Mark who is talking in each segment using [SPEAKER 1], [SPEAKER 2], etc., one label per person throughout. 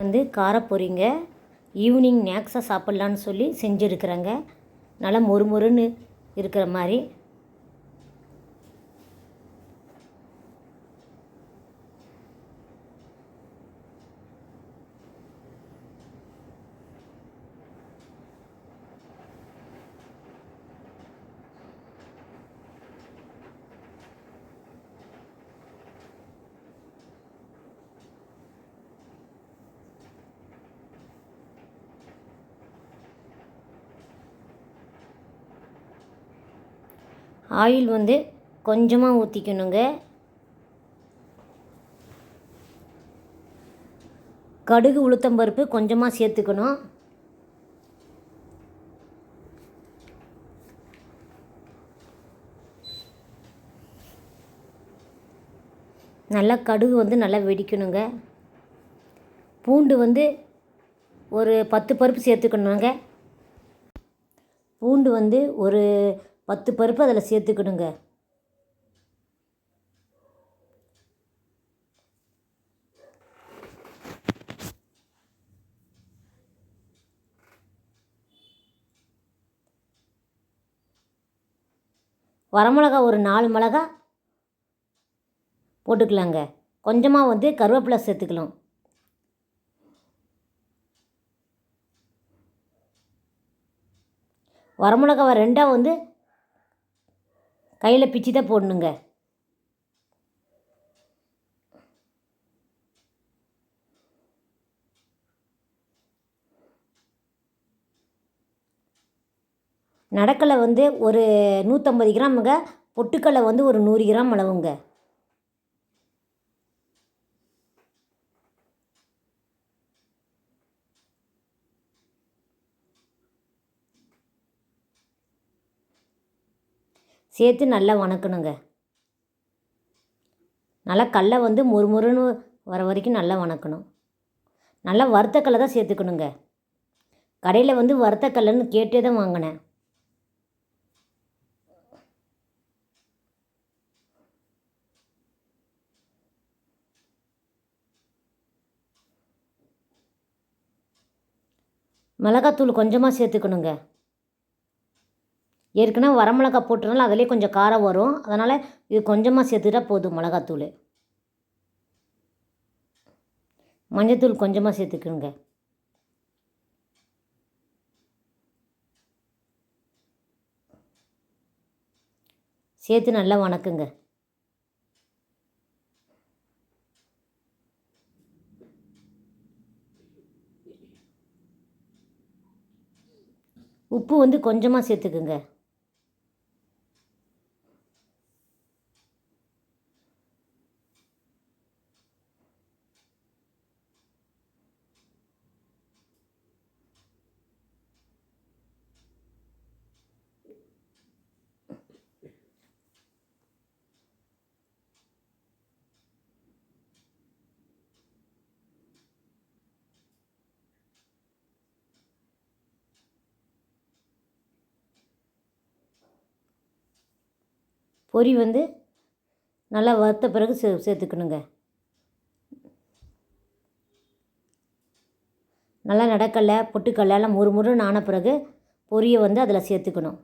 [SPEAKER 1] வந்து காரப்பொரிங்க ஈவினிங் ஸ்நாக்ஸாக சாப்பிட்லான்னு சொல்லி செஞ்சுருக்குறேங்க. நல்லா மொறுமொறுன்னு இருக்கிற மாதிரி. ஆயில் வந்து கொஞ்சமாக ஊற்றிக்கணுங்க. கடுகு உளுத்தம்பருப்பு கொஞ்சமாக சேர்த்துக்கணும். நல்லா கடுகு வந்து நல்லா வெடிக்கணுங்க. பூண்டு வந்து ஒரு 10 பருப்பு சேர்த்துக்கணுங்க. பூண்டு வந்து ஒரு 10 பருப்பு அதில் சேர்த்துக்கணுங்க. வரமிளகா ஒரு 4 மிளகா போட்டுக்கலாங்க. கொஞ்சமாக வந்து கருவேப்பிலை சேர்த்துக்கலாம். வரமிளகாவை 2 வந்து கையில் பிச்சு தான் போடணுங்க. நடக்கலை வந்து ஒரு 150 கிராமுங்க. பொட்டுக்கடலை வந்து ஒரு 100 கிராம் அளவுங்க. சேர்த்து நல்லா வணக்கணுங்க. நல்லா கடலை வந்து மொறுமொறுன்னு வர வரைக்கும் நல்லா வணக்கணும். நல்லா வறுத்தக்கடலை தான் சேர்த்துக்கணுங்க. கடையில் வந்து வறுத்தக்கடலைன்னு கேட்டே தான் வாங்கினேன். மிளகாத்தூள் கொஞ்சமாக சேர்த்துக்கணுங்க. ஏற்கனவே வரமிளகா போட்டனால அதிலே கொஞ்சம் காரம் வரும். அதனால் இது கொஞ்சமாக சேர்த்துட்டா போதும். மிளகாத்தூள், மஞ்சத்தூள் கொஞ்சமாக சேர்த்துக்கணுங்க. சேர்த்து நல்லா வணக்குங்க. உப்பு வந்து கொஞ்சமாக சேர்த்துக்குங்க. பொரி வந்து நல்லா வறுத்த பிறகு சேர்த்துக்கணுங்க. நல்லா நடக்கடலை பொட்டுக்கடலை எல்லாம் முறுமுறுன்னு ஆன பிறகு பொரியை வந்து அதில் சேர்த்துக்கணும்.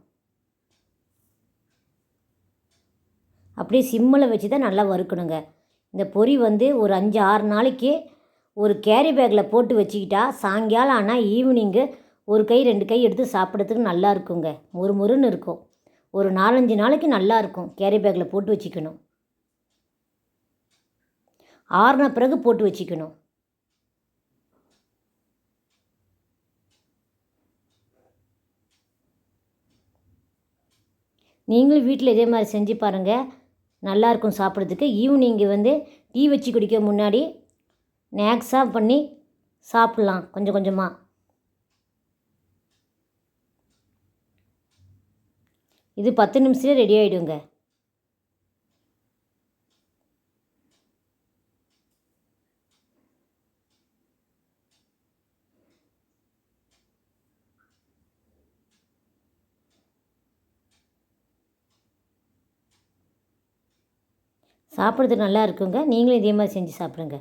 [SPEAKER 1] அப்படியே சிம்மில் வச்சு தான் நல்லா வறுக்கணுங்க. இந்த பொரி வந்து ஒரு 5-6 நாளைக்கு ஒரு கேரி பேக்கில் போட்டு வச்சுக்கிட்டா சாயங்காலம் ஆனால் ஈவினிங்கு ஒரு கை 2 கை எடுத்து சாப்பிட்றதுக்கு நல்லா இருக்குங்க. மொறுமொறுன்னு இருக்கும். ஒரு 4-5 நாளைக்கு நல்லா இருக்கும். கேரி பேக்கில் போட்டு வச்சுக்கணும். ஆறின பிறகு போட்டு வச்சுக்கணும். நீங்களும் வீட்டில் இதே மாதிரி செஞ்சு பாருங்கள். நல்லாயிருக்கும் சாப்பிட்றதுக்கு. ஈவினிங்கு வந்து டீ வச்சு குடிக்க முன்னாடி ஸ்நாக்ஸாக பண்ணி சாப்பிட்லாம் கொஞ்சம் கொஞ்சமாக. இது 10 நிமிஷத்தில் ரெடி ஆகிடுங்க. சாப்பிட்றதுக்கு நல்லா இருக்குங்க. நீங்களும் இதே மாதிரி செஞ்சு சாப்பிடுங்க.